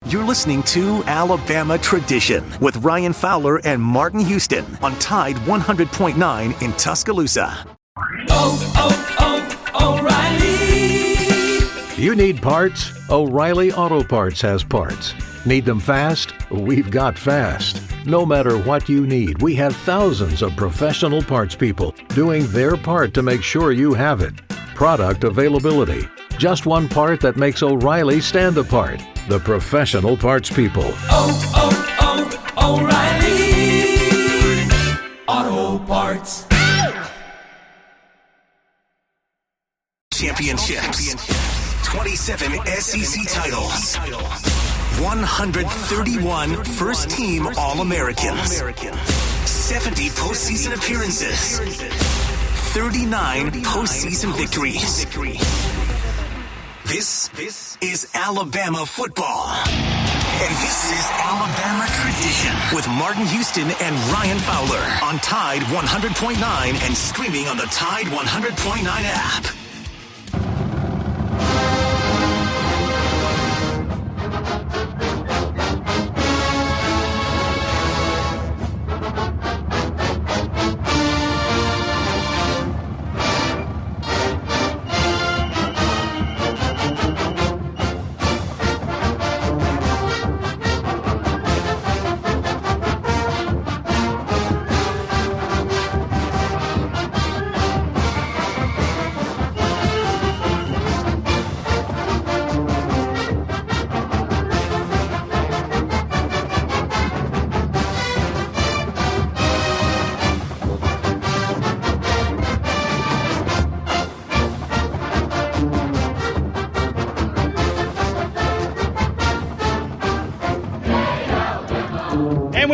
You're listening to Alabama Tradition with Ryan Fowler and Martin Houston on Tide 100.9 in Tuscaloosa. O'Reilly! You need parts? O'Reilly Auto Parts has parts. Need them fast? We've got fast. No matter what you need, we have thousands of professional parts people doing their part to make sure you have it. Product availability. Just one part that makes O'Reilly stand apart. The professional parts people. O'Reilly Auto Parts. Championships. 27 SEC titles. 131 first-team All-Americans. 70 postseason appearances. 39 postseason victories. This is Alabama football. And this is Alabama Tradition with Martin Houston and Ryan Fowler on Tide 100.9 and streaming on the Tide 100.9 app.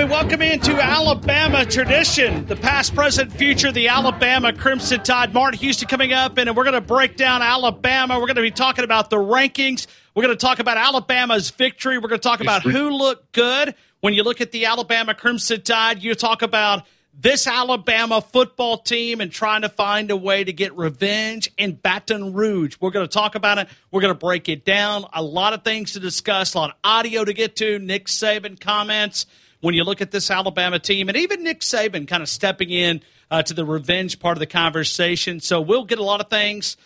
Welcome into Alabama Tradition, the past, present, future, the Alabama Crimson Tide. Martin Houston coming up, and we're going to break down Alabama. We're going to be talking about the rankings. We're going to talk about Alabama's victory. We're going to talk about who looked good. When you look at the Alabama Crimson Tide, you talk about this Alabama football team and trying to find a way to get revenge in Baton Rouge. We're going to talk about it. We're going to break it down. A lot of things to discuss, a lot of audio to get to, Nick Saban comments. When you look at this Alabama team, and even Nick Saban kind of stepping in to the revenge part of the conversation. So we'll get a lot of things.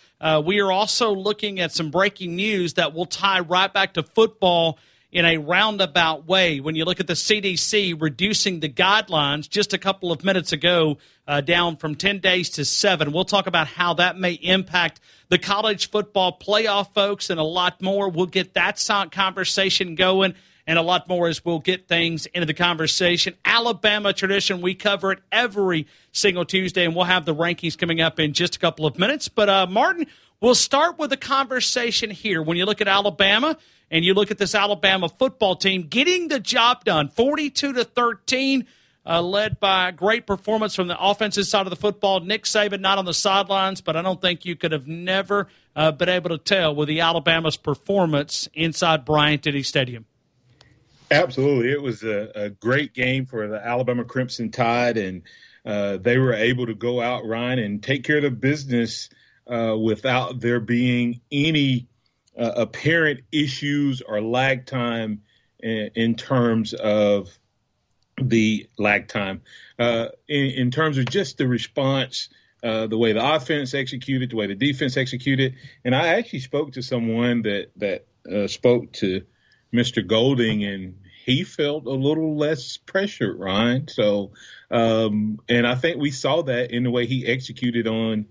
We are also looking at some breaking news that will tie right back to football in a roundabout way. When you look at the CDC reducing the guidelines just a couple of minutes ago down from 10 days to 7, we'll talk about how that may impact the college football playoff, folks, and a lot more. We'll get that conversation going. And a lot more as we'll get things into the conversation. Alabama Tradition, we cover it every single Tuesday, and we'll have the rankings coming up in just a couple of minutes. But, Martin, we'll start with a conversation here. When you look at Alabama and you look at this Alabama football team getting the job done, 42-13, led by a great performance from the offensive side of the football. Nick Saban not on the sidelines, but I don't think you could have never been able to tell with the Alabama's performance inside Bryant-Denny Stadium. Absolutely. It was a great game for the Alabama Crimson Tide, and they were able to go out, Ryan, and take care of the business without there being any apparent issues or lag time in terms of the lag time. In terms of just the response, the way the offense executed, the way the defense executed. And I actually spoke to someone that spoke to Mr. Golding, and he felt a little less pressured, Ryan. So, and I think we saw that in the way he executed on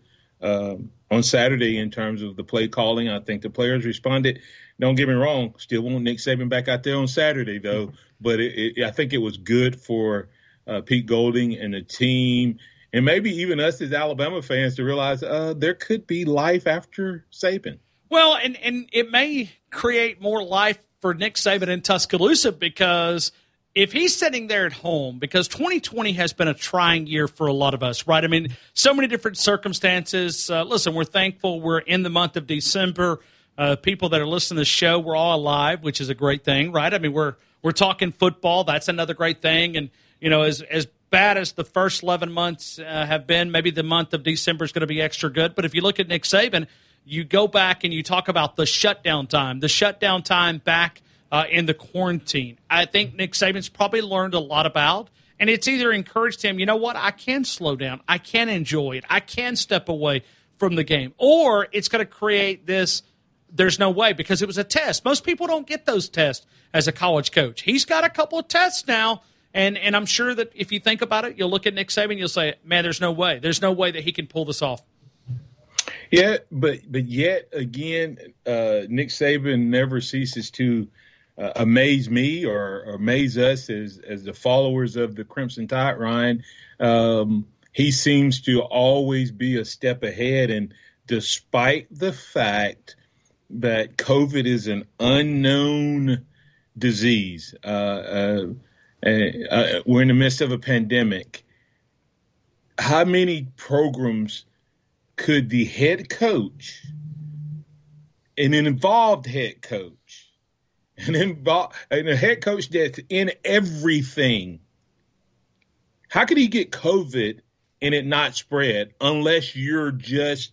Saturday in terms of the play calling. I think the players responded. Don't get me wrong, still want Nick Saban back out there on Saturday, though. But I think it was good for Pete Golding and the team, and maybe even us as Alabama fans to realize there could be life after Saban. Well, and it may create more life for Nick Saban in Tuscaloosa, because if he's sitting there at home, because 2020 has been a trying year for a lot of us, right? I mean, so many different circumstances. Listen, we're thankful we're in the month of December. People that are listening to the show, we're all alive, which is a great thing, right? I mean, we're talking football. That's another great thing. And, you know, as bad as the first 11 months have been, maybe the month of December is going to be extra good. But if you look at Nick Saban, you go back and you talk about the shutdown time back in the quarantine. I think Nick Saban's probably learned a lot about, and it's either encouraged him, you know what, I can slow down, I can enjoy it, I can step away from the game, or it's going to create this, there's no way, because it was a test. Most people don't get those tests as a college coach. He's got a couple of tests now, and I'm sure that if you think about it, you'll look at Nick Saban, you'll say, man, there's no way that he can pull this off. Yeah, but yet again, Nick Saban never ceases to amaze me or amaze us as the followers of the Crimson Tide, Ryan. He seems to always be a step ahead, and despite the fact that COVID is an unknown disease, we're in the midst of a pandemic. How many programs could the head coach, an involved head coach, and a head coach that's in everything, how could he get COVID and it not spread unless you're just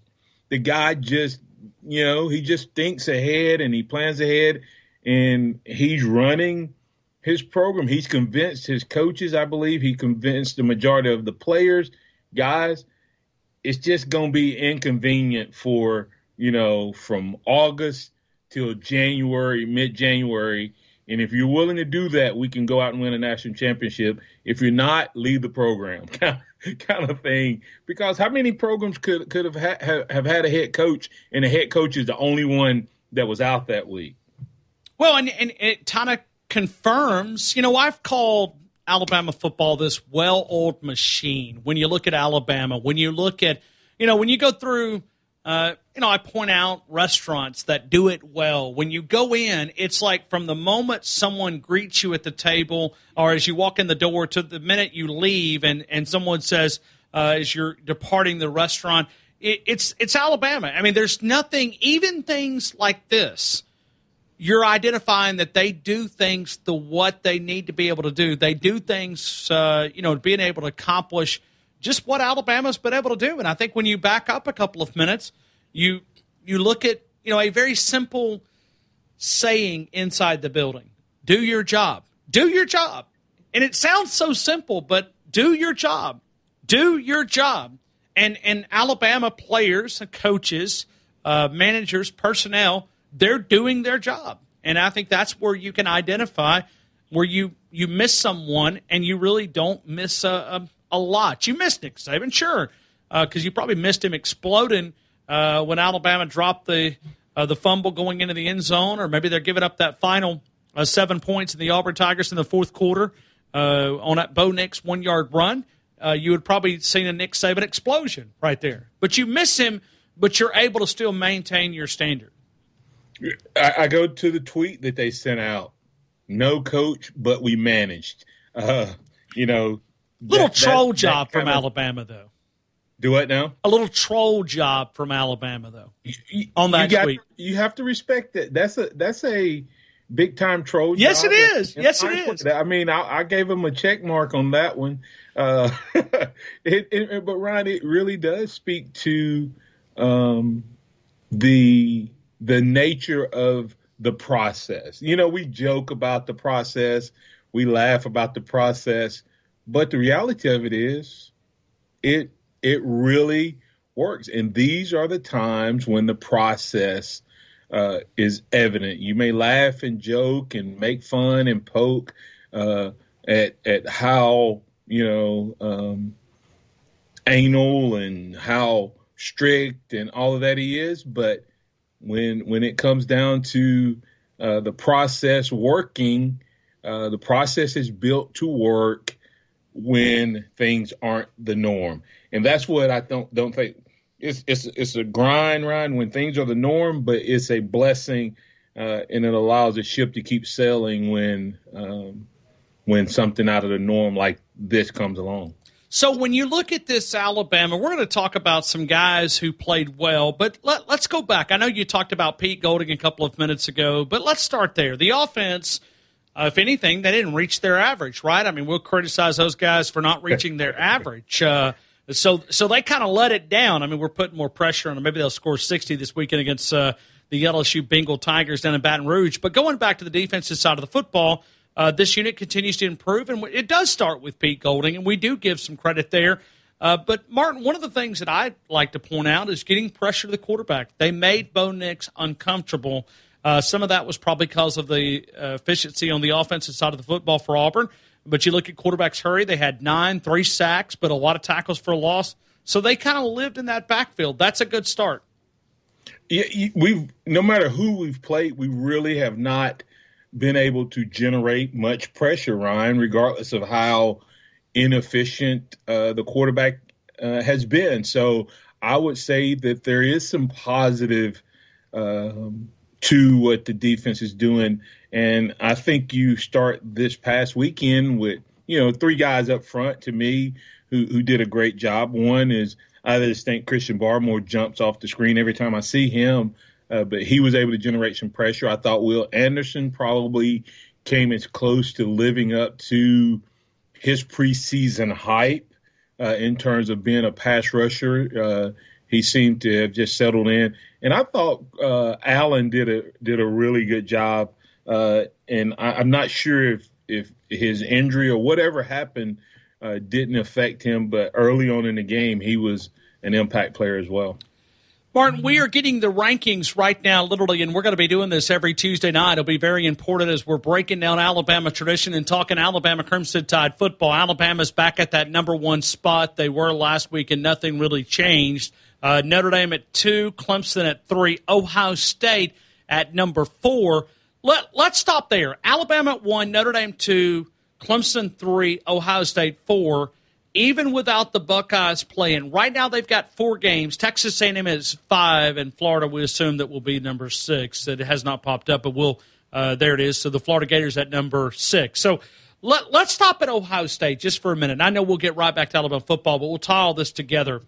the guy he just thinks ahead and he plans ahead and he's running his program. He's convinced his coaches, I believe he convinced the majority of the players, guys, it's just going to be inconvenient for, from August till January, mid-January. And if you're willing to do that, we can go out and win a national championship. If you're not, leave the program kind of thing. Because how many programs could have had a head coach, and the head coach is the only one that was out that week? Well, and it kind of confirms, I've called Alabama football this well-oiled machine. When you look at Alabama, when you look at, when you go through, I point out restaurants that do it well. When you go in, it's like from the moment someone greets you at the table or as you walk in the door to the minute you leave and someone says as you're departing the restaurant, it's Alabama. I mean, there's nothing, even things like this, you're identifying that they do things what they need to be able to do. They do things, being able to accomplish just what Alabama's been able to do. And I think when you back up a couple of minutes, you look at, a very simple saying inside the building. Do your job. Do your job. And it sounds so simple, but do your job. Do your job. And Alabama players, coaches, managers, personnel, they're doing their job. And I think that's where you can identify where you miss someone and you really don't miss a lot. You missed Nick Saban, sure, because you probably missed him exploding when Alabama dropped the fumble going into the end zone, or maybe they're giving up that final 7 points in the Auburn Tigers in the fourth quarter on that Bo Nix 1-yard run. You would probably seen a Nick Saban explosion right there. But you miss him, but you're able to still maintain your standard. I go to the tweet that they sent out. No coach, but we managed. Little troll job from Alabama, though. Do what now? A little troll job from Alabama, though. On that tweet, you have to respect that. That's a big time troll. Yes, job. It is. Yes, it is. I mean, I gave him a check mark on that one. But Ryan, it really does speak to the nature of the process. We joke about the process, we laugh about the process, but the reality of it is it really works. And these are the times when the process is evident. You may laugh and joke and make fun and poke at how, anal and how strict and all of that he is, but when it comes down to the process working, the process is built to work when things aren't the norm, and that's what I don't think. It's a grind, Ryan, when things are the norm, but it's a blessing, and it allows the ship to keep sailing when something out of the norm like this comes along. So when you look at this Alabama, we're going to talk about some guys who played well, but let's go back. I know you talked about Pete Golding a couple of minutes ago, but let's start there. The offense, if anything, they didn't reach their average, right? I mean, we'll criticize those guys for not reaching their average. So they kind of let it down. I mean, we're putting more pressure on them. Maybe they'll score 60 this weekend against the LSU Bengal Tigers down in Baton Rouge. But going back to the defensive side of the football, this unit continues to improve, and it does start with Pete Golding, and we do give some credit there. But, Martin, one of the things that I'd like to point out is getting pressure to the quarterback. They made Bo Nix uncomfortable. Some of that was probably because of the efficiency on the offensive side of the football for Auburn. But you look at quarterback's hurry, they had 3 sacks, but a lot of tackles for a loss. So they kind of lived in that backfield. That's a good start. Yeah, no matter who we've played, we really have not been able to generate much pressure, Ryan, regardless of how inefficient the quarterback has been. So I would say that there is some positive to what the defense is doing. And I think you start this past weekend with, 3 guys up front to me who did a great job. One is I just think Christian Barmore jumps off the screen every time I see him, but he was able to generate some pressure. I thought Will Anderson probably came as close to living up to his preseason hype in terms of being a pass rusher. He seemed to have just settled in. And I thought Allen did a really good job. And I'm not sure if his injury or whatever happened didn't affect him, but early on in the game, he was an impact player as well. Martin, we are getting the rankings right now, literally, and we're going to be doing this every Tuesday night. It'll be very important as we're breaking down Alabama tradition and talking Alabama Crimson Tide football. Alabama's back at that number 1 spot. They were last week, and nothing really changed. Notre Dame at 2, Clemson at 3, Ohio State at number 4. Let's stop there. Alabama at 1, Notre Dame 2, Clemson 3, Ohio State 4. Even without the Buckeyes playing, right now they've got 4 games. Texas A&M is 5, and Florida we assume that will be number 6. It has not popped up, but there it is. So the Florida Gators at number 6. So let's stop at Ohio State just for a minute. I know we'll get right back to Alabama football, but we'll tie all this together.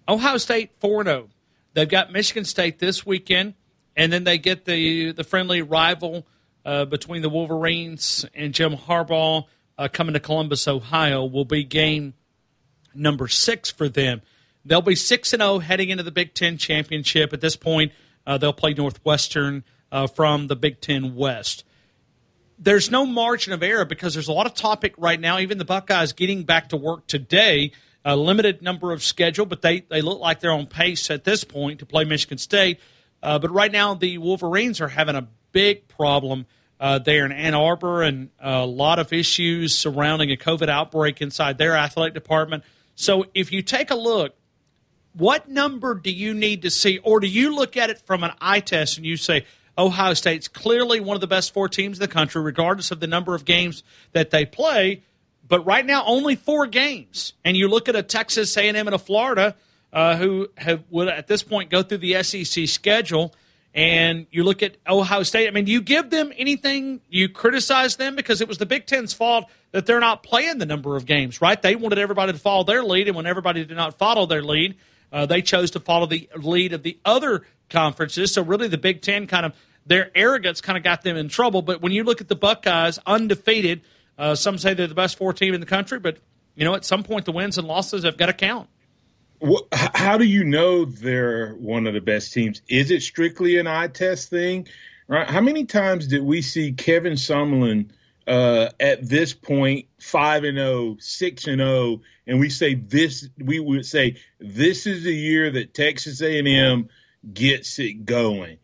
Ohio State 4-0. They've got Michigan State this weekend, and then they get the friendly rival between the Wolverines and Jim Harbaugh. Coming to Columbus, Ohio, will be game number 6 for them. They'll be 6-0 heading into the Big Ten championship. At this point, they'll play Northwestern from the Big Ten West. There's no margin of error because there's a lot of topic right now. Even the Buckeyes getting back to work today, a limited number of schedule, but they look like they're on pace at this point to play Michigan State. But right now, the Wolverines are having a big problem there in Ann Arbor, and a lot of issues surrounding a COVID outbreak inside their athletic department. So if you take a look, what number do you need to see, or do you look at it from an eye test and you say, Ohio State's clearly one of the best 4 teams in the country, regardless of the number of games that they play, but right now only 4 games. And you look at a Texas A&M and a Florida who would at this point go through the SEC schedule, and you look at Ohio State. I mean, do you give them anything? You criticize them because it was the Big Ten's fault that they're not playing the number of games, right? They wanted everybody to follow their lead, and when everybody did not follow their lead, they chose to follow the lead of the other conferences. So really the Big Ten their arrogance kind of got them in trouble. But when you look at the Buckeyes, undefeated, some say they're the best 4 team in the country, but, at some point the wins and losses have got to count. How do you know they're one of the best teams? Is it strictly an eye test thing? Right? How many times did we see Kevin Sumlin at this point 5-0, 6-0, and we would say this is the year that Texas A&M gets it going,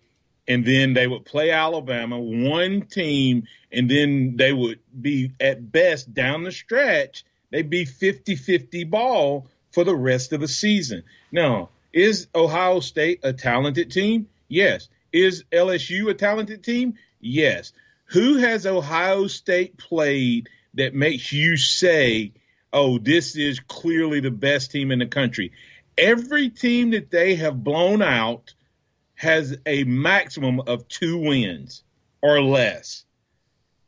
and then they would play Alabama, one team, and then they would be at best down the stretch they'd be 50-50 ball for the rest of the season. Now, is Ohio State a talented team? Yes. Is LSU a talented team? Yes. Who has Ohio State played that makes you say, oh, this is clearly the best team in the country? Every team that they have blown out has a maximum of 2 wins or less.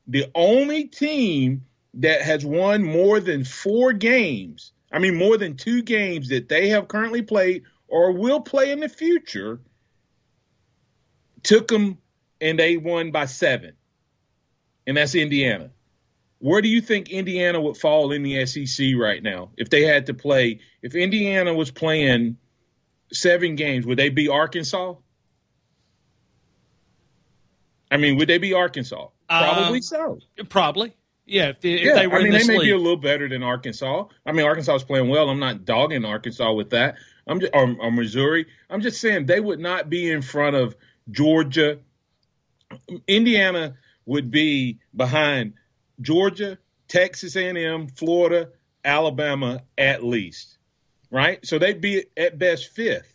The only team that has won more than 4 games, more than 2 games that they have currently played or will play in the future, took them and they won by 7. And that's Indiana. Where do you think Indiana would fall in the SEC right now? If they had to play, if Indiana was playing 7 games, would they be Arkansas? I mean, would they be Arkansas? Probably so. Probably. Yeah, if they were in this they may league. be a little better than Arkansas. I mean, Arkansas is playing well. I'm not dogging Arkansas with that. Or Missouri. I'm just saying they would not be in front of Georgia. Indiana would be behind Georgia, Texas A&M, Florida, Alabama at least, right? So they'd be at best fifth.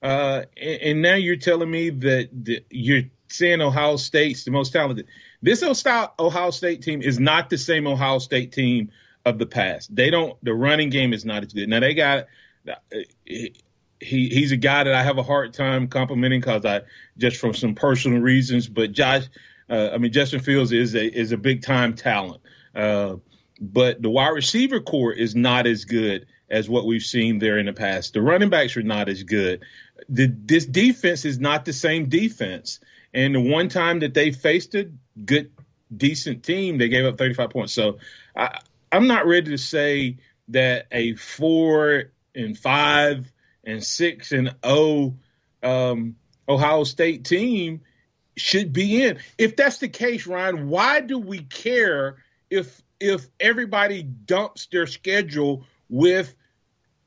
And now you're telling me that you're saying Ohio State's the most talented. This Ohio State team is not the same Ohio State team of the past. The running game is not as good. Now they got he's a guy that I have a hard time complimenting because just from some personal reasons. But Justin Fields is a big time talent. But the wide receiver core is not as good as what we've seen there in the past. The running backs are not as good. This defense is not the same defense. And the one time that they faced a good, decent team, they gave up 35 points. So I'm not ready to say that a 4-5 and 6-0 Ohio State team should be in. If that's the case, Ryan, why do we care if everybody dumps their schedule with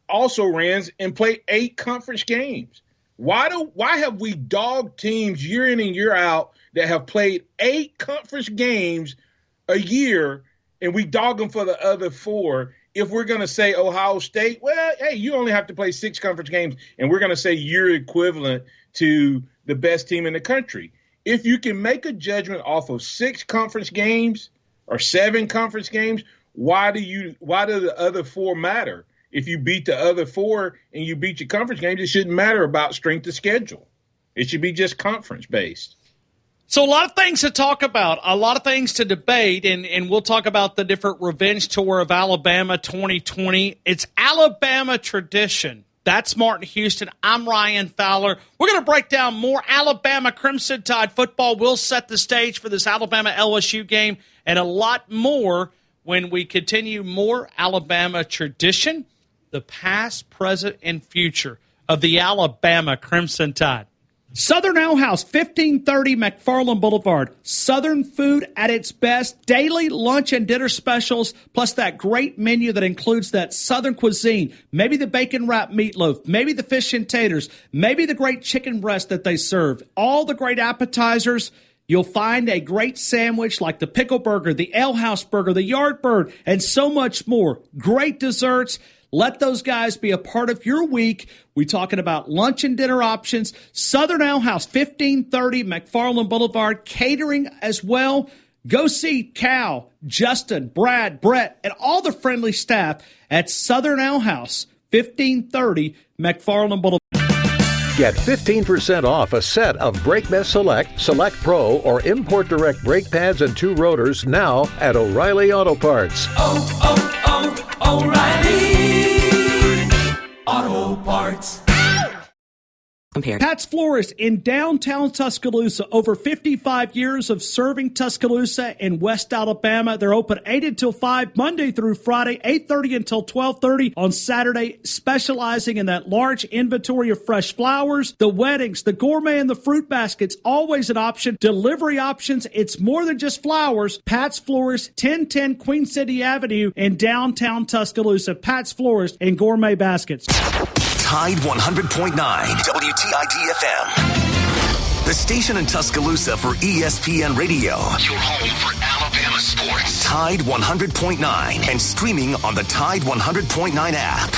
also-rans and play 8 conference games? Why have we dogged teams year in and year out that have played 8 conference games a year, and we dog them for the other 4? If we're going to say Ohio State, well, hey, you only have to play 6 conference games, and we're going to say you're equivalent to the best team in the country. If you can make a judgment off of 6 conference games or 7 conference games, why do the other 4 matter? If you beat the other 4 and you beat your conference games, it shouldn't matter about strength of schedule. It should be just conference-based. So a lot of things to talk about, a lot of things to debate, and we'll talk about the different revenge tour of Alabama 2020. It's Alabama tradition. That's Martin Houston. I'm Ryan Fowler. We're going to break down more Alabama Crimson Tide football. We'll set the stage for this Alabama-LSU game and a lot more when we continue more Alabama tradition, the past, present, and future of the Alabama Crimson Tide. Southern Ale House, 1530 McFarland Boulevard. Southern food at its best. Daily lunch and dinner specials, plus that great menu that includes that Southern cuisine. Maybe the bacon wrapped meatloaf. Maybe the fish and taters. Maybe the great chicken breast that they serve. All the great appetizers. You'll find a great sandwich like the pickle burger, the Ale House burger, the yard bird, and so much more. Great desserts. Let those guys be a part of your week. We're talking about lunch and dinner options. Southern Ale House, 1530 McFarland Boulevard. Catering as well. Go see Cal, Justin, Brad, Brett, and all the friendly staff at Southern Ale House, 1530 McFarland Boulevard. Get 15% off a set of BrakeMess Select, Select Pro, or Import Direct brake pads and 2 rotors now at O'Reilly Auto Parts. O'Reilly Auto Parts. Pat's Florist in downtown Tuscaloosa. Over 55 years of serving Tuscaloosa in West Alabama. They're open 8 until 5, Monday through Friday, 8:30 until 12:30 on Saturday, specializing in that large inventory of fresh flowers, the weddings, the gourmet, and the fruit baskets. Always an option. Delivery options. It's more than just flowers. Pat's Florist, 1010 Queen City Avenue in downtown Tuscaloosa. Pat's Florist and Gourmet Baskets. Tide 100.9 WTID-FM. The station in Tuscaloosa for ESPN Radio. Your home for Alabama sports. Tide 100.9 and streaming on the Tide 100.9 app.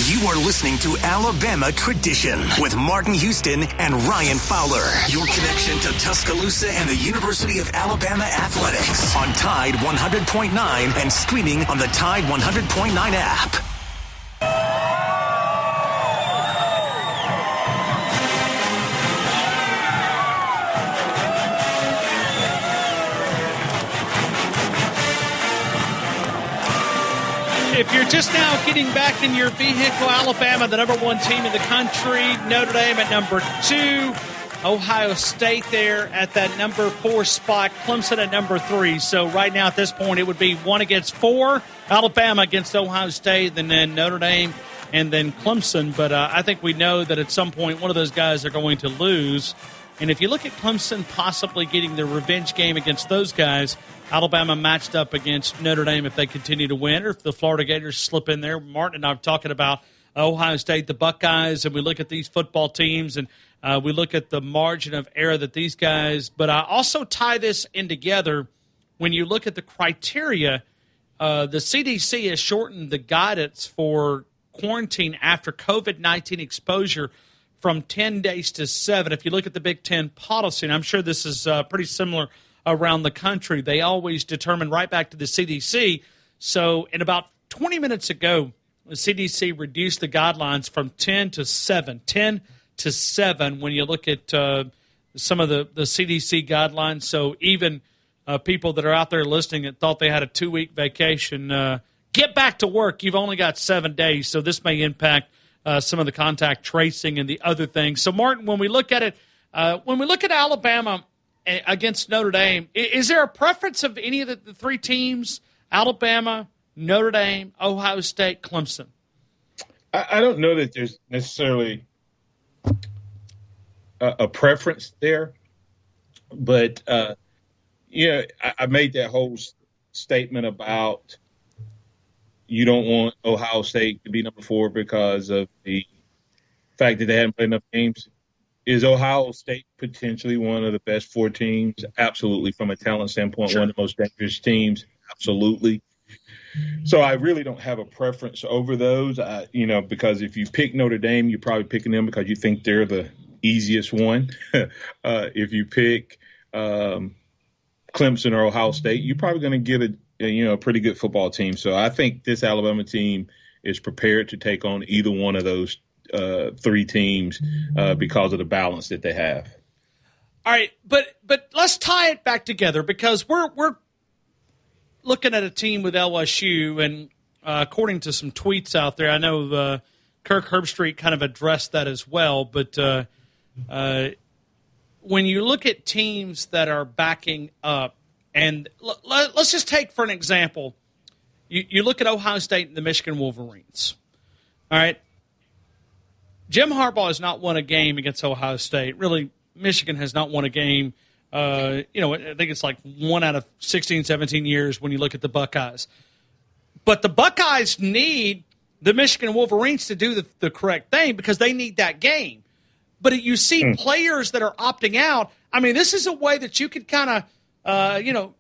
You are listening to Alabama Tradition with Martin Houston and Ryan Fowler. Your connection to Tuscaloosa and the University of Alabama athletics on Tide 100.9 and streaming on the Tide 100.9 app. If you're just now getting back in your vehicle, Alabama, the number 1 team in the country, Notre Dame at number 2, Ohio State there at that number 4 spot, Clemson at number 3. So right now at this point it would be 1 against 4, Alabama against Ohio State, and then Notre Dame, and then Clemson. But I think we know that at some point one of those guys are going to lose. And if you look at Clemson possibly getting the revenge game against those guys, Alabama matched up against Notre Dame if they continue to win, or if the Florida Gators slip in there. Martin and I are talking about Ohio State, the Buckeyes, and we look at these football teams, and we look at the margin of error that these guys. But I also tie this in together when you look at the criteria. The CDC has shortened the guidance for quarantine after COVID-19 exposure from 10 days to 7. If you look at the Big Ten policy, and I'm sure this is pretty similar around the country, they always determine right back to the CDC. So in about 20 minutes ago, the CDC reduced the guidelines from 10 to 7. 10 to 7 when you look at some of the CDC guidelines. So even people that are out there listening that thought they had a 2-week vacation, get back to work. You've only got 7 days, so this may impact some of the contact tracing and the other things. So, Martin, when we look at it, when we look at Alabama against Notre Dame, is there a preference of any of the three teams, Alabama, Notre Dame, Ohio State, Clemson? I don't know that there's necessarily a preference there, but, I made that whole statement about you don't want Ohio State to be number 4 because of the fact that they haven't played enough games. Is Ohio State potentially one of the best 4 teams? Absolutely. From a talent standpoint, Sure. One of the most dangerous teams? Absolutely. So I really don't have a preference over those, because if you pick Notre Dame, you're probably picking them because you think they're the easiest one. If you pick Clemson or Ohio State, you're probably going to get a pretty good football team. So I think this Alabama team is prepared to take on either one of those 3 teams because of the balance that they have. All right, but let's tie it back together because we're looking at a team with LSU, and according to some tweets out there, I know Kirk Herbstreit kind of addressed that as well. But when you look at teams that are backing up, and let's just take for an example, you look at Ohio State and the Michigan Wolverines. All right, Jim Harbaugh has not won a game against Ohio State. Really, Michigan has not won a game. I think it's like 1 out of 16, 17 years when you look at the Buckeyes. But the Buckeyes need the Michigan Wolverines to do the correct thing because they need that game. But you see players that are opting out. I mean, this is a way that you could kind of,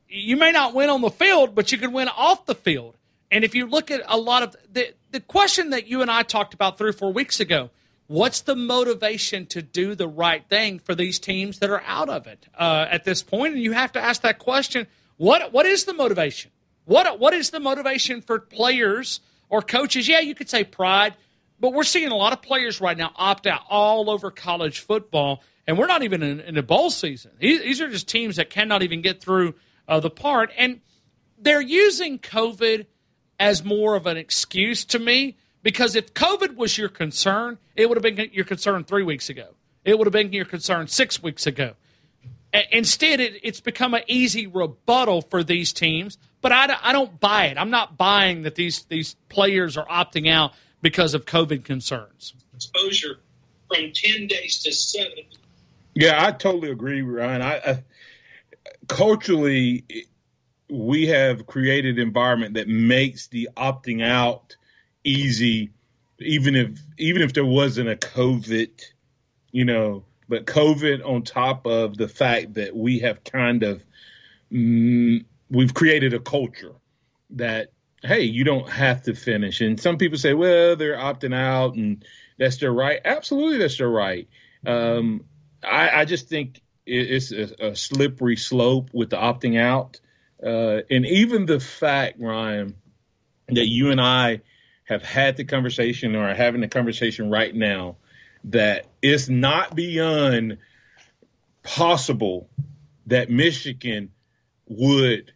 you may not win on the field, but you can win off the field. And if you look at a lot of the question that you and I talked about 3 or 4 weeks ago, what's the motivation to do the right thing for these teams that are out of it at this point? And you have to ask that question, what is the motivation? What is the motivation for players or coaches? Yeah, you could say pride, but we're seeing a lot of players right now opt out all over college football, and we're not even in a bowl season. These are just teams that cannot even get through the part, and they're using COVID as more of an excuse to me. Because if COVID was your concern, it would have been your concern 3 weeks ago. It would have been your concern 6 weeks ago. Instead, it's become an easy rebuttal for these teams. But I don't buy it. I'm not buying that these players are opting out because of COVID concerns. Exposure from 10 days to 7. Yeah, I totally agree, Ryan. Culturally, we have created an environment that makes the opting out easy, even if there wasn't a COVID, but COVID on top of the fact that we have kind of we've created a culture that, hey, you don't have to finish. And some people say, well, they're opting out and that's their right. Absolutely, that's their right. I just think it's a slippery slope with the opting out. And even the fact, Ryan, that you and I have had the conversation or are having the conversation right now that it's not beyond possible that Michigan would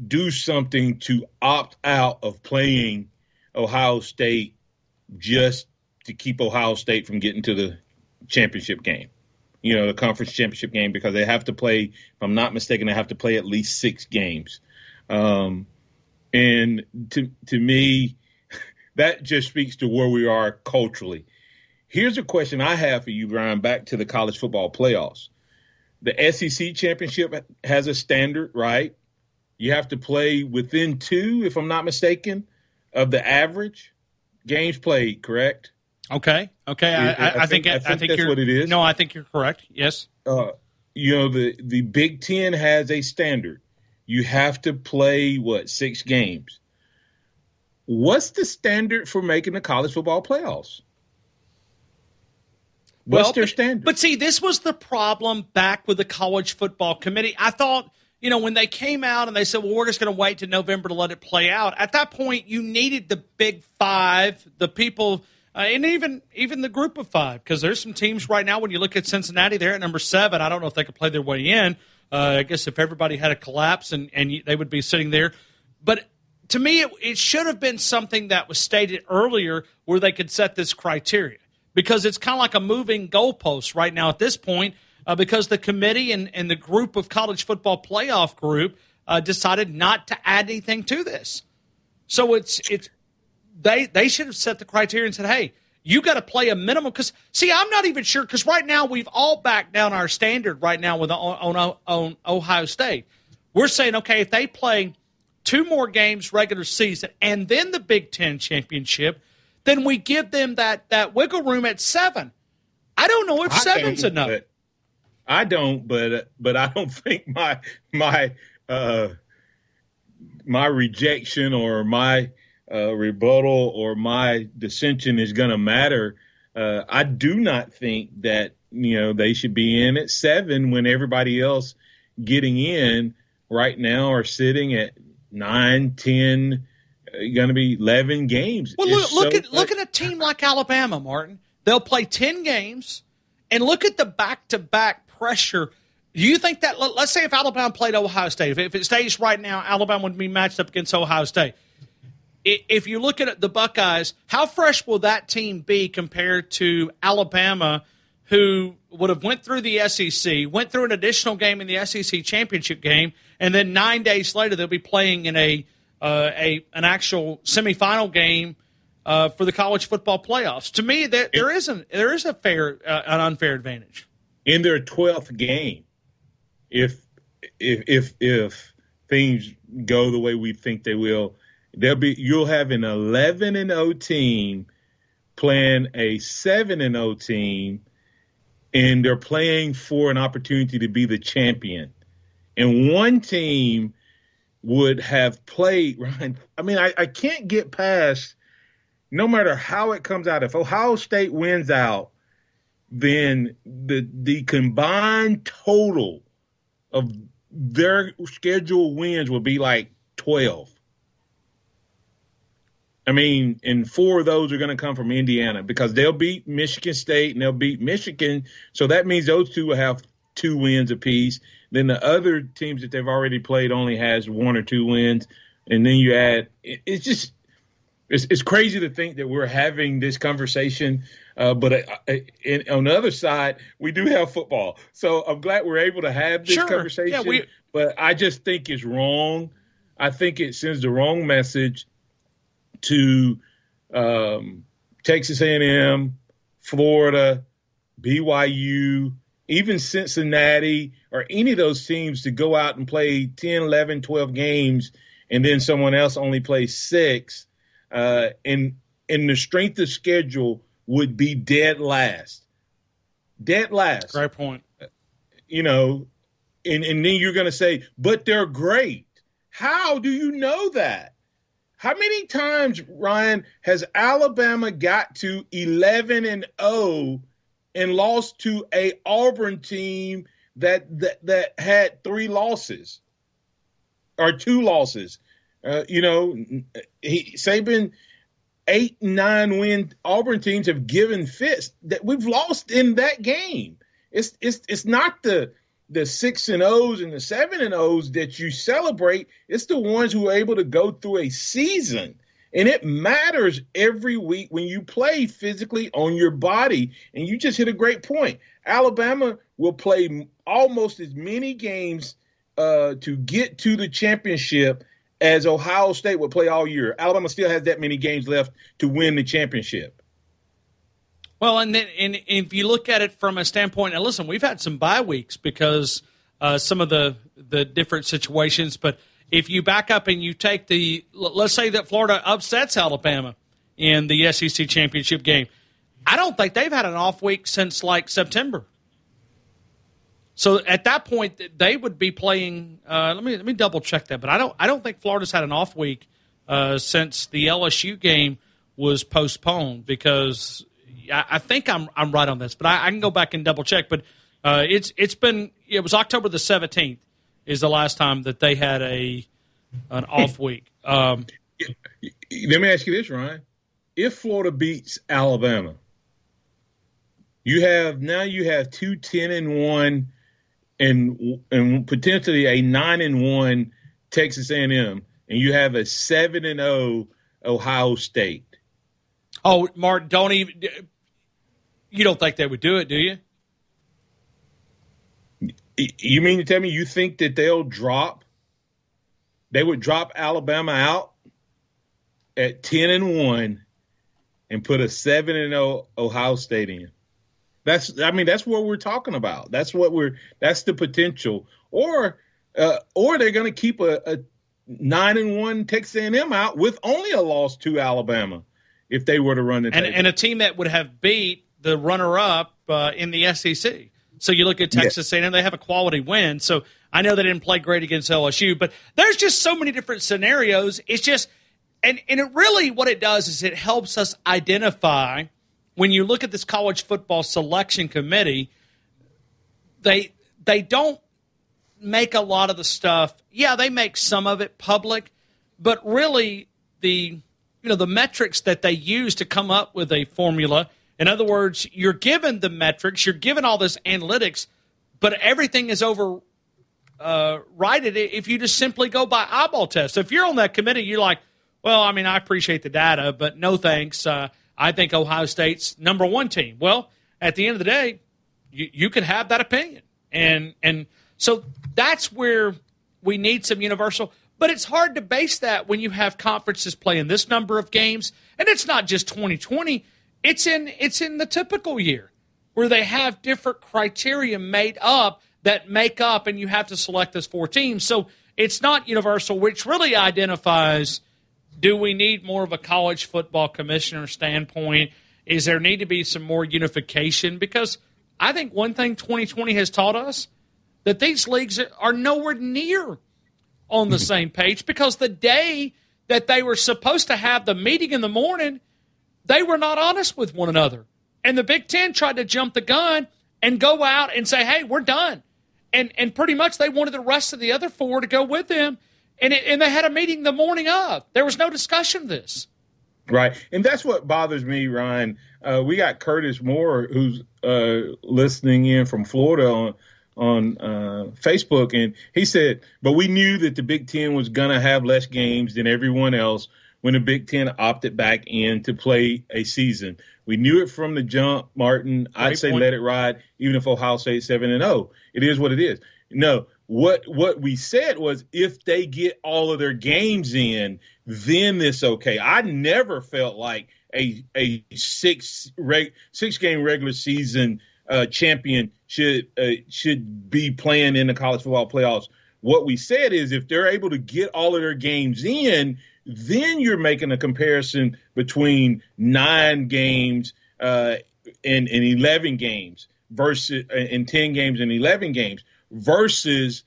do something to opt out of playing Ohio State just to keep Ohio State from getting to the championship game, the conference championship game, because they have to play, if I'm not mistaken, they have to play at least 6 games. And to me, that just speaks to where we are culturally. Here's a question I have for you, Brian, back to the college football playoffs. The SEC championship has a standard, right? You have to play within 2, if I'm not mistaken, of the average games played, correct? Okay. I think that's what it is. No, I think you're correct. Yes. The Big Ten has a standard. You have to play, 6 games. What's the standard for making the college football playoffs? What's their standard? But see, this was the problem back with the college football committee. I thought, when they came out and they said, well, we're just going to wait to November to let it play out. At that point, you needed the Big Five, the people, and even the Group of Five, because there's some teams right now, when you look at Cincinnati, they're at number 7. I don't know if they could play their way in. I guess if everybody had a collapse and they would be sitting there. But to me, it should have been something that was stated earlier where they could set this criteria, because it's kind of like a moving goalpost right now at this point, because the committee and the group of college football playoff group decided not to add anything to this. So they should have set the criteria and said, hey, you got to play a minimum. Because, see, I'm not even sure, because right now we've all backed down our standard right now on Ohio State. We're saying, okay, if they play 2 more games regular season and then the Big Ten championship, then we give them that wiggle room at 7. I don't know if 7's enough. I don't, but I don't think my rejection or my rebuttal or my dissension is going to matter. I do not think that they should be in at 7 when everybody else getting in right now are sitting at 9, 10. Going to be 11 games. Well, look at a team like Alabama, Martin. They'll play 10 games, and look at the back-to-back pressure. Do you think that, let's say if Alabama played Ohio State, if it stays right now, Alabama would be matched up against Ohio State. If you look at the Buckeyes, how fresh will that team be compared to Alabama, who would have went through the SEC, went through an additional game in the SEC championship game, and then 9 days later they'll be playing in an actual semifinal game for the college football playoffs? To me, there is an unfair advantage in their 12th game. If things go the way we think they will, you'll have an 11-0 team playing a 7-0 team, and they're playing for an opportunity to be the champion. And one team would have played, Ryan. I mean, I can't get past, no matter how it comes out, if Ohio State wins out, then the combined total of their scheduled wins will be like 12. I mean, and 4 of those are going to come from Indiana, because they'll beat Michigan State and they'll beat Michigan. So that means those 2 will have 2 wins apiece. Then the other teams that they've already played only has 1 or 2 wins. And then you add – it's crazy to think that we're having this conversation. But on the other side, we do have football. So I'm glad we're able to have this conversation. Yeah, but I just think it's wrong. I think it sends the wrong message to Texas A&M, Florida, BYU, even Cincinnati, or any of those teams to go out and play 10, 11, 12 games, and then someone else only plays 6. And the strength of schedule would be dead last. Dead last. Great point. And then you're going to say, but they're great. How do you know that? How many times, Ryan, has Alabama got to 11-0 and lost to a Auburn team that had 3 losses or 2 losses? Saban 8-9 win Auburn teams have given fits that we've lost in that game. It's not the 6-0s and the 7-0s that you celebrate. It's the ones who are able to go through a season. And it matters every week when you play physically on your body. And you just hit a great point. Alabama will play almost as many games to get to the championship as Ohio State will play all year. Alabama still has that many games left to win the championship. Well, and if you look at it from a standpoint, and listen, we've had some bye weeks because some of the different situations. But if you back up and you take let's say that Florida upsets Alabama in the SEC championship game, I don't think they've had an off week since like September. So at that point, they would be playing. Let me double check that, but I don't think Florida's had an off week since the LSU game was postponed, because I think I'm right on this, but I can go back and double check. But it was October the 17th is the last time that they had an off week. Let me ask you this, Ryan: if Florida beats Alabama, you have 2 10-1 and potentially a 9-1 Texas A&M, and you have a 7-0 Ohio State. Oh, Mark, you don't think they would do it, do you? You mean to tell me you think that they would drop Alabama out at 10-1 and put a 7-0 Ohio State in? That's what we're talking about. That's the potential. Or they're going to keep a 9-1 Texas A&M out with only a loss to Alabama if they were to run it. And a team that would have beat the runner-up in the SEC. So you look at Texas A&M, they have a quality win. So I know they didn't play great against LSU, but there's just so many different scenarios. It's just and it really what it does is it helps us identify, when you look at this college football selection committee, they don't make a lot of the stuff. Yeah, they make some of it public, but really the metrics that they use to come up with a formula. In other words, you're given the metrics, you're given all this analytics, but everything is overridden if you just simply go by eyeball tests. So if you're on that committee, you're like, well, I mean, I appreciate the data, but no thanks. I think Ohio State's #1 team. Well, at the end of the day, you could have that opinion. And so that's where we need some universal. But it's hard to base that when you have conferences playing this number of games. And it's not just 2020. It's in the typical year where they have different criteria made up that make up, and you have to select those 4 teams. So it's not universal, which really identifies, do we need more of a college football commissioner standpoint? Is there need to be some more unification? Because I think one thing 2020 has taught us, that these leagues are nowhere near on the same page, because the day that they were supposed to have the meeting in the morning, they were not honest with one another. And the Big Ten tried to jump the gun and go out and say, hey, we're done. And pretty much they wanted the rest of the other 4 to go with them. And they had a meeting the morning of. There was no discussion of this. Right. And that's what bothers me, Ryan. We got Curtis Moore, who's listening in from Florida on Facebook, and he said, but we knew that the Big Ten was going to have less games than everyone else when the Big Ten opted back in to play a season. We knew it from the jump, Martin. I'd say let it ride, even if Ohio State 7-0. It is what it is. No, what we said was, if they get all of their games in, then it's okay. I never felt like a 6-game regular season champion should be playing in the college football playoffs. What we said is, if they're able to get all of their games in, then you're making a comparison between 9 games and 11 games versus and 10 games and 11 games versus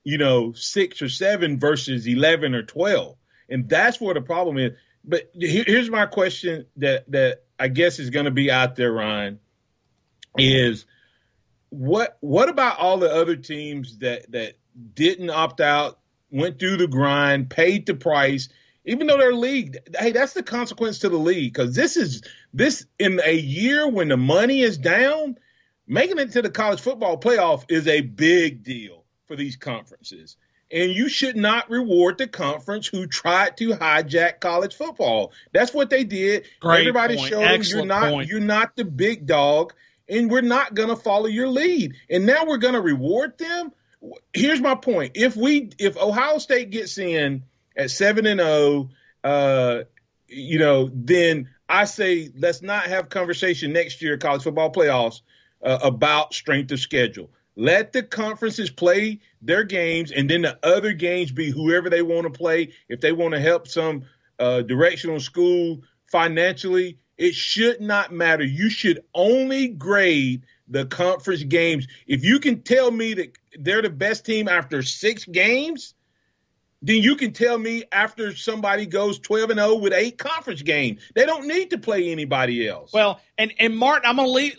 6 or 7 versus 11 or 12. And that's where the problem is. But here's my question that I guess is going to be out there, Ryan, is what about all the other teams that didn't opt out, went through the grind, paid the price, even though their league, hey, that's the consequence to the league, because this in a year when the money is down, making it to the college football playoff is a big deal for these conferences. And you should not reward the conference who tried to hijack college football. That's what they did. Great Everybody point. showed them Excellent you're not the big dog, and we're not going to follow your lead. And now we're going to reward them. Here's my point. If Ohio State gets in at 7-0, then I say let's not have conversation next year, college football playoffs, about strength of schedule. Let the conferences play their games, and then the other games be whoever they want to play. If they want to help some directional school financially, it should not matter. You should only grade the conference games. If you can tell me that they're the best team after 6 games, then you can tell me after somebody goes 12-0 with 8 conference games. They don't need to play anybody else. Well, and Martin, I'm going to leave.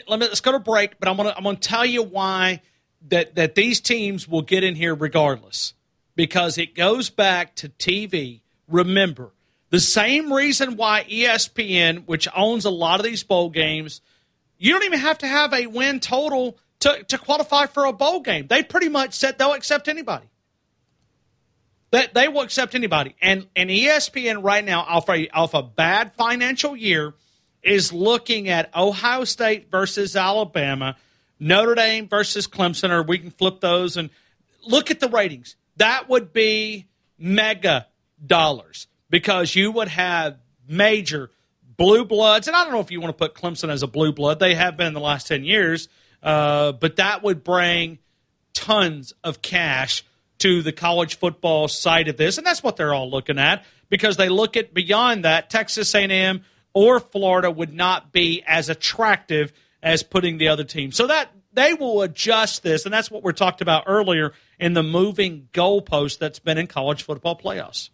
Let's go to break, but I'm going to tell you why that these teams will get in here regardless, because it goes back to TV. Remember, the same reason why ESPN, which owns a lot of these bowl games, you don't even have to have a win total to qualify for a bowl game. They pretty much said they'll accept anybody. That they will accept anybody. And ESPN right now, off a bad financial year, is looking at Ohio State versus Alabama, Notre Dame versus Clemson, or we can flip those and look at the ratings. That would be mega dollars, because you would have major blue bloods. And I don't know if you want to put Clemson as a blue blood. They have been in the last 10 years. But that would bring tons of cash to the college football side of this, and that's what they're all looking at, because they look at beyond that. Texas A&M or Florida would not be as attractive as putting the other team. So that they will adjust this, and that's what we talked about earlier in the moving goalpost that's been in college football playoffs.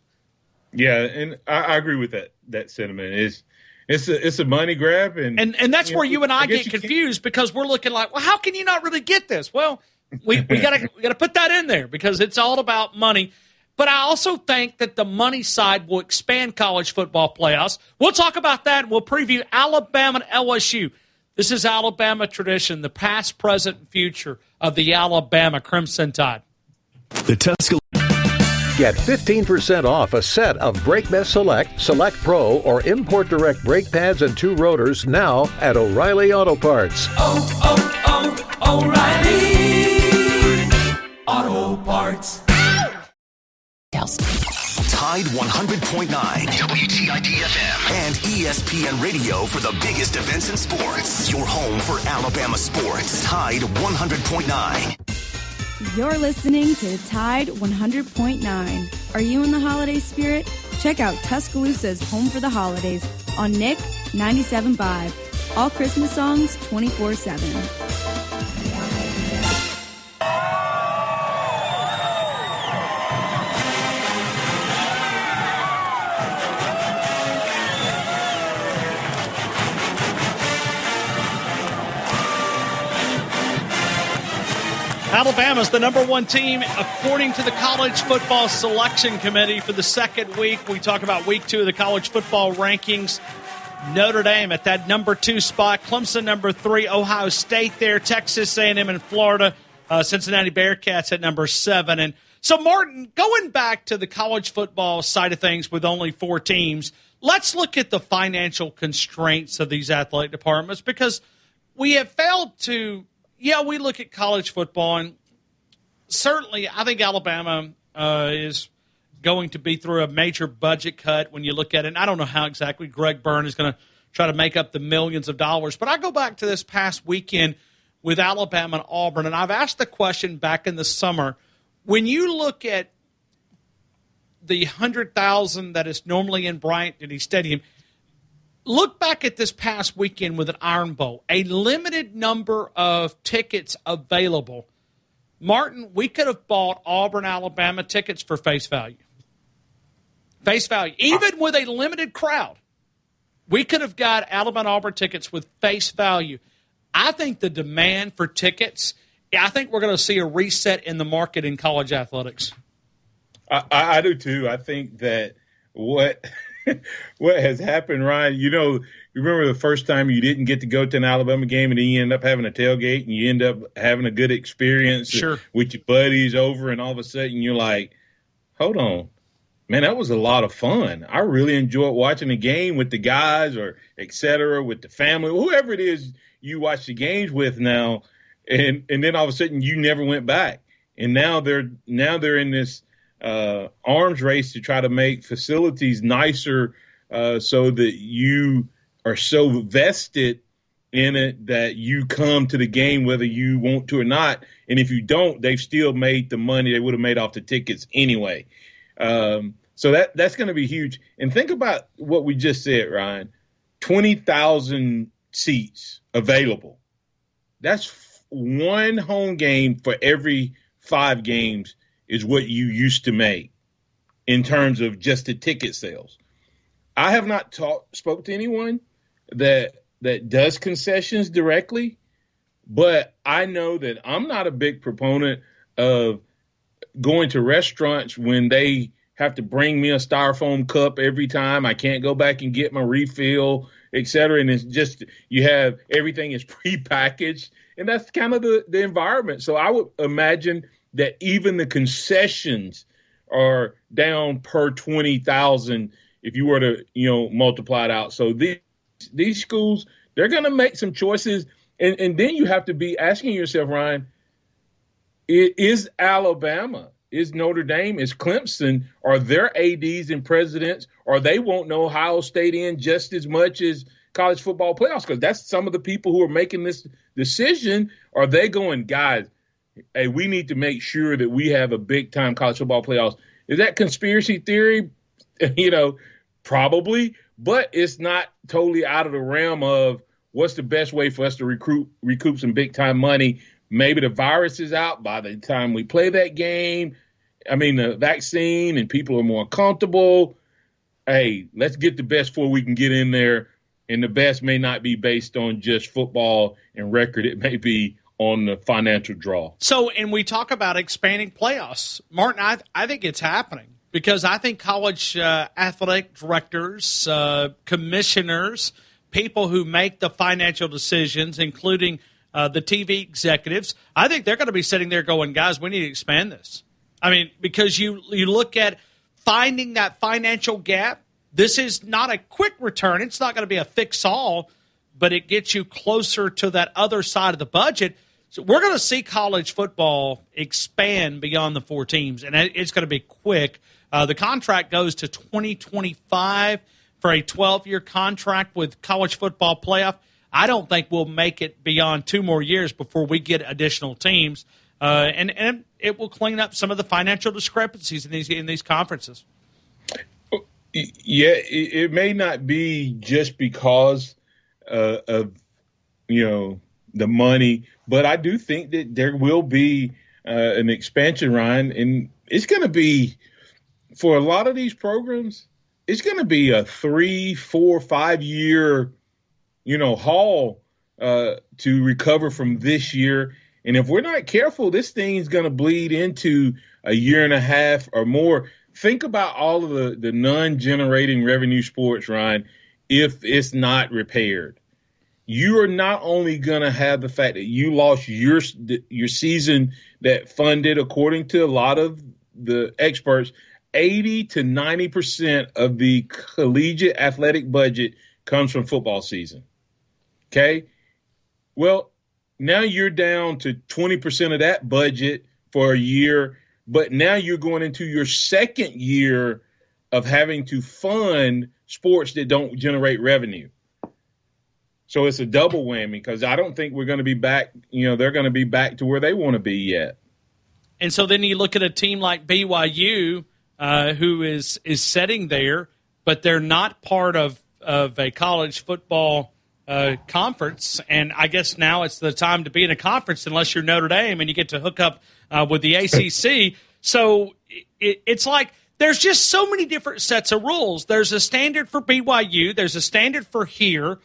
Yeah, and I agree with that sentiment. It's a money grab, and that's where you and I get confused, because we're looking like, well, how can you not really get this? Well, we gotta put that in there, because it's all about money. But I also think that the money side will expand college football playoffs. We'll talk about that, and we'll preview Alabama and LSU. This is Alabama tradition, the past, present, and future of the Alabama Crimson Tide. Get 15% off a set of Brake Best Select, Select Pro, or Import Direct brake pads and 2 rotors now at O'Reilly Auto Parts. O'Reilly Auto Parts. Tide 100.9 WTID-FM and ESPN Radio for the biggest events in sports. Your home for Alabama sports. Tide 100.9. You're listening to Tide 100.9. Are you in the holiday spirit? Check out Tuscaloosa's Home for the Holidays on Nick 97.5. All Christmas songs 24/7. Alabama's the number 1 team according to the College Football Selection Committee for the second week. We talk about week 2 of the college football rankings. Notre Dame at that number 2 spot. Clemson number 3. Ohio State there. Texas A&M and Florida. Cincinnati Bearcats at number 7. And so, Martin, going back to the college football side of things with only 4 teams, let's look at the financial constraints of these athletic departments, because we have failed to – we look at college football, and certainly I think Alabama is going to be through a major budget cut when you look at it. And I don't know how exactly Greg Byrne is going to try to make up the millions of dollars. But I go back to this past weekend with Alabama and Auburn, and I've asked the question back in the summer, when you look at the 100,000 that is normally in Bryant-Denny Stadium, look back at this past weekend with an Iron Bowl, a limited number of tickets available. Martin, we could have bought Auburn, Alabama tickets for face value. Face value. Even with a limited crowd, we could have got Alabama, Auburn tickets with face value. I think the demand for tickets, I think we're going to see a reset in the market in college athletics. I do too. I think that what has happened, Ryan, you remember the first time you didn't get to go to an Alabama game and then you end up having a tailgate and you end up having a good experience with your buddies over, and all of a sudden you're like, hold on, man, that was a lot of fun. I really enjoyed watching the game with the guys, or et cetera, with the family, whoever it is you watch the games with now. And then all of a sudden you never went back. And now they're in this arms race to try to make facilities nicer so that you are so vested in it that you come to the game whether you want to or not. And if you don't, they've still made the money they would have made off the tickets anyway. So that's going to be huge. And think about what we just said, Ryan. 20,000 seats available. That's one home game for every 5 games is what you used to make in terms of just the ticket sales. I have not spoke to anyone that does concessions directly, but I know that I'm not a big proponent of going to restaurants when they have to bring me a styrofoam cup every time. I can't go back and get my refill, et cetera. And it's just, you have everything is prepackaged, and that's kind of the environment. So I would imagine that even the concessions are down per 20,000 if you were to, multiply it out. So these schools, they're going to make some choices. And then you have to be asking yourself, Ryan, is Alabama, is Notre Dame, is Clemson, are their ADs and presidents, or they won't know Ohio State in just as much as college football playoffs? Because that's some of the people who are making this decision. Are they going, guys, hey, we need to make sure that we have a big-time college football playoffs? Is that conspiracy theory? Probably, but it's not totally out of the realm of what's the best way for us to recoup some big-time money. Maybe the virus is out by the time we play that game. The vaccine and people are more comfortable. Hey, let's get the best before we can get in there. And the best may not be based on just football and record. It may be on the financial draw. So, and we talk about expanding playoffs. Martin, I think it's happening because I think college athletic directors, commissioners, people who make the financial decisions, including the TV executives, I think they're going to be sitting there going, guys, we need to expand this. Because you look at finding that financial gap. This is not a quick return. It's not going to be a fix-all, but it gets you closer to that other side of the budget. So we're going to see college football expand beyond the 4 teams, and it's going to be quick. The contract goes to 2025 for a 12-year contract with college football playoff. I don't think we'll make it beyond 2 more years before we get additional teams, and it will clean up some of the financial discrepancies in these conferences. Yeah, it may not be just because of the money, but I do think that there will be an expansion, Ryan, and it's going to be for a lot of these programs. It's going to be a 3, 4, 5 year haul to recover from this year. And if we're not careful, this thing's going to bleed into a year and a half or more. Think about all of the non-generating revenue sports, Ryan, if it's not repaired. You are not only going to have the fact that you lost your season that funded, according to a lot of the experts, 80 to 90% of the collegiate athletic budget comes from football season. Okay? Well, now you're down to 20% of that budget for a year, but now you're going into your second year of having to fund sports that don't generate revenue. So it's a double whammy because I don't think we're going to be back, they're going to be back to where they want to be yet. And so then you look at a team like BYU who is sitting there, but they're not part of a college football conference, and I guess now it's the time to be in a conference unless you're Notre Dame and you get to hook up with the ACC. So it's like there's just so many different sets of rules. There's a standard for BYU. There's a standard for here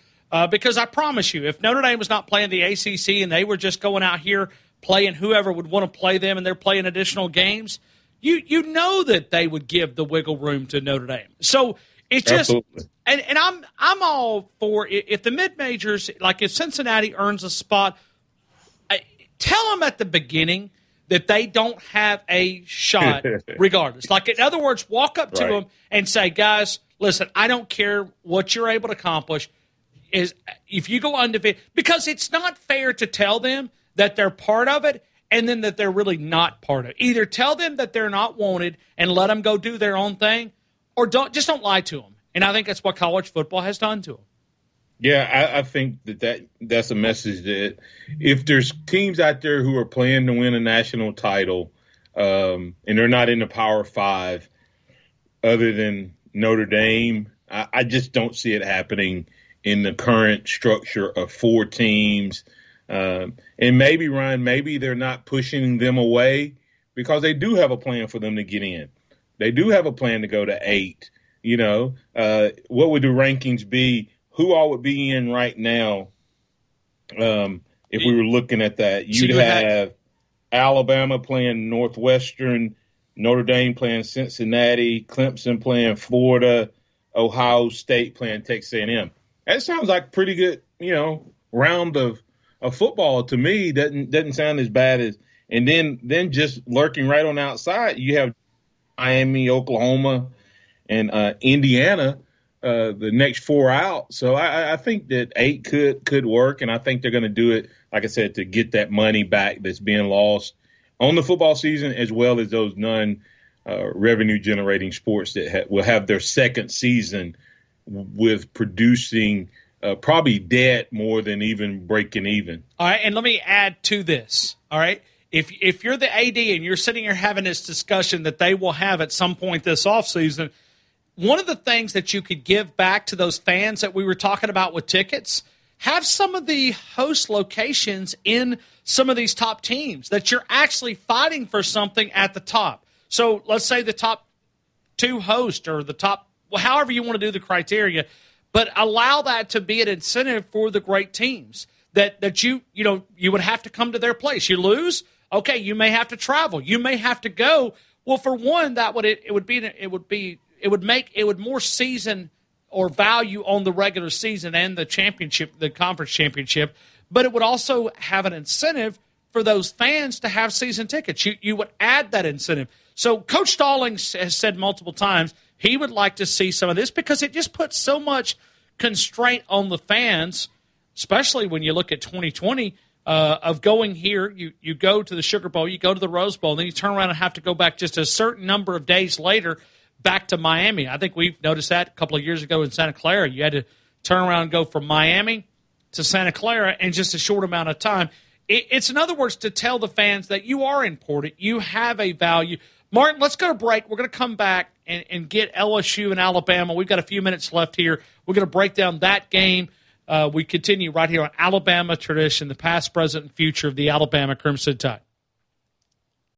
because I promise you, if Notre Dame was not playing the ACC and they were just going out here playing whoever would want to play them and they're playing additional games, you know that they would give the wiggle room to Notre Dame. So it's just Absolutely. And I'm all for if the mid-majors, like if Cincinnati earns a spot, tell them at the beginning that they don't have a shot regardless. Like, in other words, walk up to them and say, guys, listen, I don't care what you're able to accomplish. Is if you go undefeated, because it's not fair to tell them that they're part of it and then that they're really not part of it. Either tell them that they're not wanted and let them go do their own thing, or don't lie to them And I think that's what college football has done to them. Yeah, I think that's a message that if there's teams out there who are playing to win a national title and they're not in the Power Five other than Notre Dame, I just don't see it happening in the current structure of 4 teams. And maybe, Ryan, maybe they're not pushing them away because they do have a plan for them to get in. They do have a plan to go to 8. What would the rankings be? Who all would be in right now if we were looking at that? You'd have Alabama playing Northwestern, Notre Dame playing Cincinnati, Clemson playing Florida, Ohio State playing Texas A&M. That sounds like a pretty good, round of football to me. Doesn't sound as bad as. And then just lurking right on the outside, you have Miami, Oklahoma, and Indiana. The next 4 out. So I think that 8 could work, and I think they're going to do it, like I said, to get that money back that's being lost on the football season, as well as those non-revenue generating sports that will have their second season with producing probably debt more than even breaking even. All right, and let me add to this. All right, if you're the AD and you're sitting here having this discussion that they will have at some point this offseason, one of the things that you could give back to those fans that we were talking about with tickets, have some of the host locations in some of these top teams that you're actually fighting for something at the top. So let's say the top 2 hosts or the top, however you want to do the criteria, but allow that to be an incentive for the great teams that you would have to come to their place. You lose, okay, you may have to travel, you may have to go. Well, for one, it would more season or value on the regular season and the championship, the conference championship, but it would also have an incentive for those fans to have season tickets. You would add that incentive. So Coach Stallings has said multiple times he would like to see some of this because it just puts so much constraint on the fans, especially when you look at 2020 of going here. You go to the Sugar Bowl, you go to the Rose Bowl, then you turn around and have to go back just a certain number of days later back to Miami. I think we've noticed that a couple of years ago in Santa Clara. You had to turn around and go from Miami to Santa Clara in just a short amount of time. It's, in other words, to tell the fans that you are important, you have a value. Martin, let's go to break. We're going to come back and get LSU and Alabama. We've got a few minutes left here. We're going to break down that game. We continue right here on Alabama Tradition, the past, present, and future of the Alabama Crimson Tide.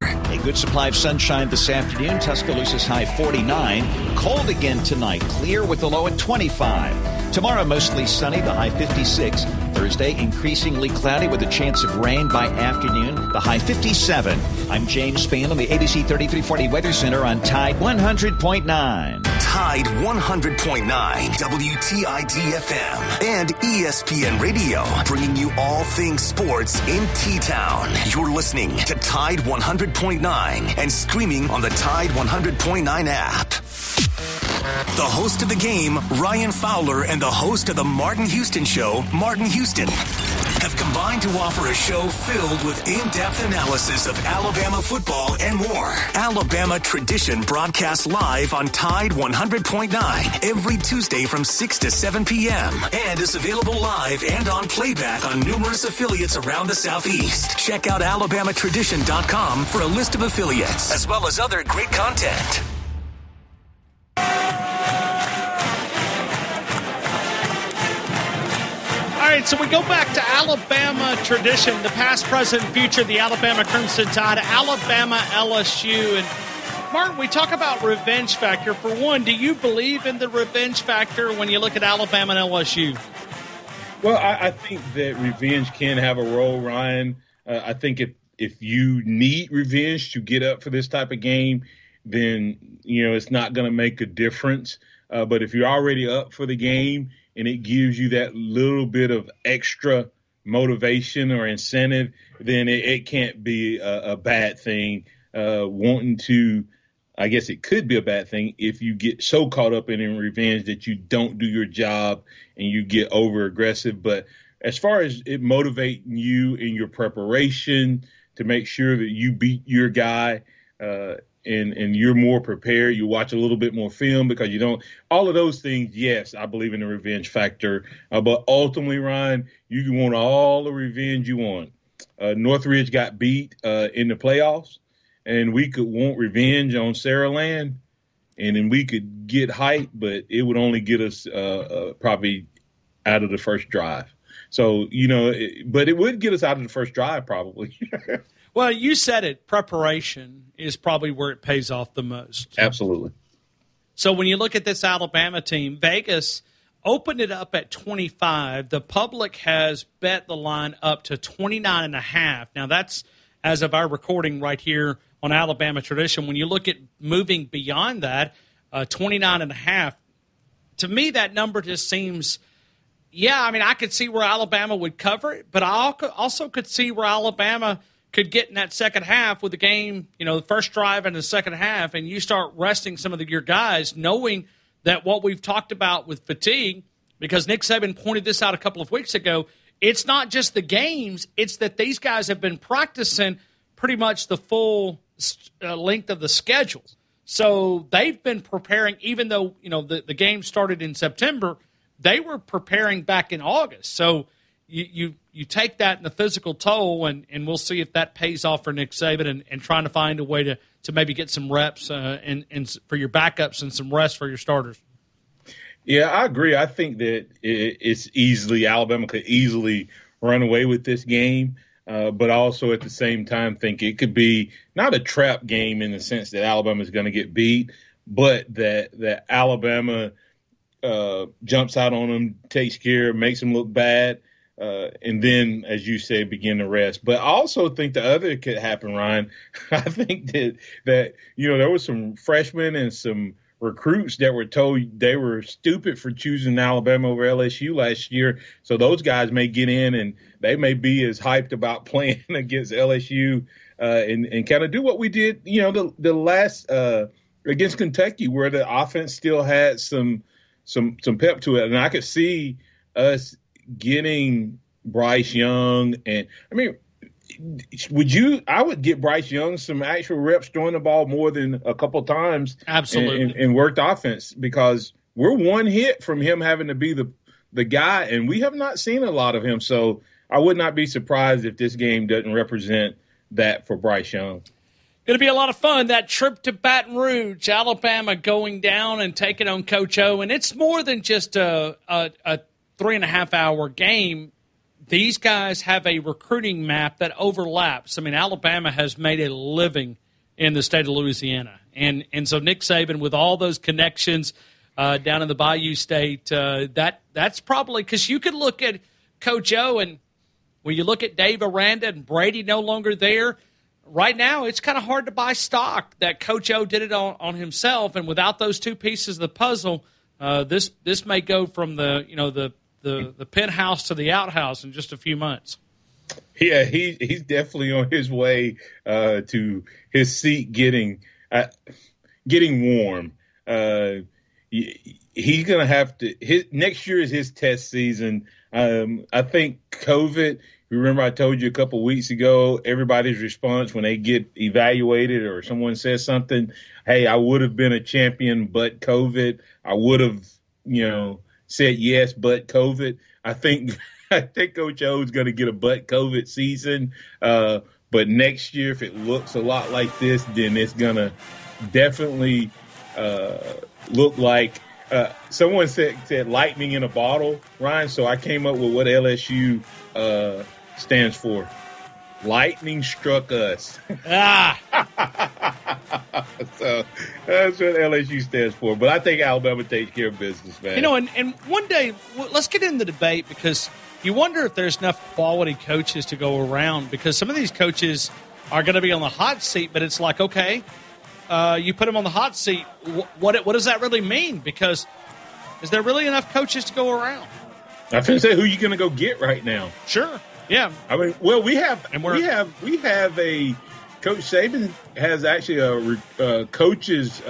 A good supply of sunshine this afternoon. Tuscaloosa's high 49. Cold again tonight. Clear with the low at 25. Tomorrow, mostly sunny, the high 56. Thursday, increasingly cloudy with a chance of rain by afternoon, the high 57. I'm James Spann on the ABC 3340 Weather Center on Tide 100.9. Tide 100.9, WTID-FM, and ESPN Radio, bringing you all things sports in T-Town. You're listening to Tide 100.9 and streaming on the Tide 100.9 app. The host of the game, Ryan Fowler, and the host of the Martin Houston Show, Martin Houston, have combined to offer a show filled with in-depth analysis of Alabama football and more. Alabama Tradition broadcasts live on Tide 100.9 every Tuesday from 6 to 7 p.m. and is available live and on playback on numerous affiliates around the Southeast. Check out alabamatradition.com for a list of affiliates, as well as other great content. All right, so we go back to Alabama Tradition, the past, present, future of the Alabama Crimson Tide, Alabama LSU. And Martin, we talk about revenge factor. For one, do you believe in the revenge factor when you look at Alabama and LSU? Well, I think that revenge can have a role, Ryan. I think if you need revenge to get up for this type of game, then, it's not going to make a difference. But if you're already up for the game and it gives you that little bit of extra motivation or incentive, then it can't be a bad thing. Wanting to, I guess it could be a bad thing if you get so caught up in revenge that you don't do your job and you get over aggressive. But as far as it motivating you in your preparation to make sure that you beat your guy, and you're more prepared. You watch a little bit more film because you don't – all of those things, yes, I believe in the revenge factor. But ultimately, Ryan, you want all the revenge you want. Northridge got beat in the playoffs, and we could want revenge on Saraland, and then we could get hype, but it would only get us probably out of the first drive. So, but it would get us out of the first drive probably. Well, you said it. Preparation is probably where it pays off the most. Absolutely. So when you look at this Alabama team, Vegas opened it up at 25. The public has bet the line up to 29.5. Now, that's as of our recording right here on Alabama Tradition. When you look at moving beyond that, 29.5, to me that number just seems – I could see where Alabama would cover it, but I also could see where Alabama could get in that second half with the game, the first drive in the second half, and you start resting some of your guys, knowing that what we've talked about with fatigue, because Nick Saban pointed this out a couple of weeks ago, it's not just the games, it's that these guys have been practicing pretty much the full length of the schedule. So they've been preparing, even though, the game started in September, they were preparing back in August. So you take that in the physical toll, and we'll see if that pays off for Nick Saban and trying to find a way to maybe get some reps and for your backups and some rest for your starters. Yeah, I agree. I think that Alabama could easily run away with this game, but also at the same time think it could be not a trap game in the sense that Alabama is going to get beat, but that Alabama jumps out on them, takes care, makes them look bad, and then, as you say, begin to rest. But I also think the other could happen, Ryan. I think that there was some freshmen and some recruits that were told they were stupid for choosing Alabama over LSU last year. So those guys may get in and they may be as hyped about playing against LSU and kind of do what we did, the last against Kentucky, where the offense still had some pep to it. And I could see us getting Bryce Young. And I would get Bryce Young some actual reps throwing the ball more than a couple times. Absolutely. And worked offense, because we're one hit from him having to be the guy, and we have not seen a lot of him. So I would not be surprised if this game doesn't represent that for Bryce Young. Going to be a lot of fun, that trip to Baton Rouge, Alabama going down and taking on Coach O. And it's more than just a 3.5-hour game. These guys have a recruiting map that overlaps. Alabama has made a living in the state of Louisiana. And so Nick Saban, with all those connections down in the Bayou State, that's probably – because you could look at Coach O, and when you look at Dave Aranda and Brady no longer there – right now, it's kind of hard to buy stock that Coach O did it on himself, and without those two pieces of the puzzle, this may go from the penthouse to the outhouse in just a few months. Yeah, he's definitely on his way to his seat getting warm. He's going to have to. Next year is his test season. I think COVID. Remember, I told you a couple of weeks ago, everybody's response when they get evaluated or someone says something, hey, I would have been a champion, but COVID. I would have, said yes, but COVID. I think Coach O is going to get a but COVID season. But next year, if it looks a lot like this, then it's going to definitely look like someone said lightning in a bottle, Ryan. So I came up with what LSU stands for. Lightning struck us. So that's what LSU stands for. But I think Alabama takes care of business, man. And one day, let's get into the debate, because you wonder if there's enough quality coaches to go around, because some of these coaches are going to be on the hot seat, but it's like, okay, you put them on the hot seat. What does that really mean? Because is there really enough coaches to go around? I was going to say, who are you going to go get right now? Sure. Yeah. We have a Coach Saban has actually a coaches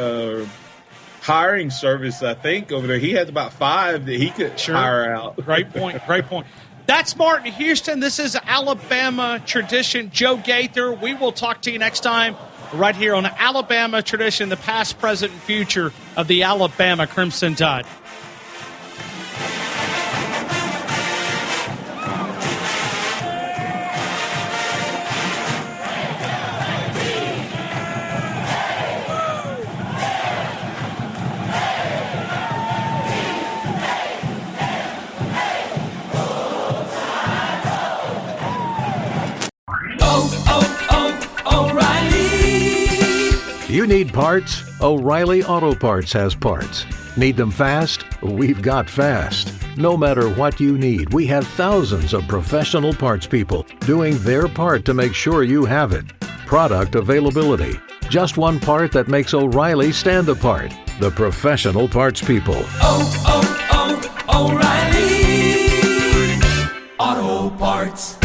hiring service, I think, over there. He has about 5 that he could hire out. Great point. That's Martin Houston. This is Alabama Tradition. Joe Gaither. We will talk to you next time right here on Alabama Tradition, the past, present, and future of the Alabama Crimson Tide. You need parts? O'Reilly Auto Parts has parts. Need them fast? We've got fast. No matter what you need, we have thousands of professional parts people doing their part to make sure you have it. Product availability. Just one part that makes O'Reilly stand apart. The professional parts people. O'Reilly Auto Parts.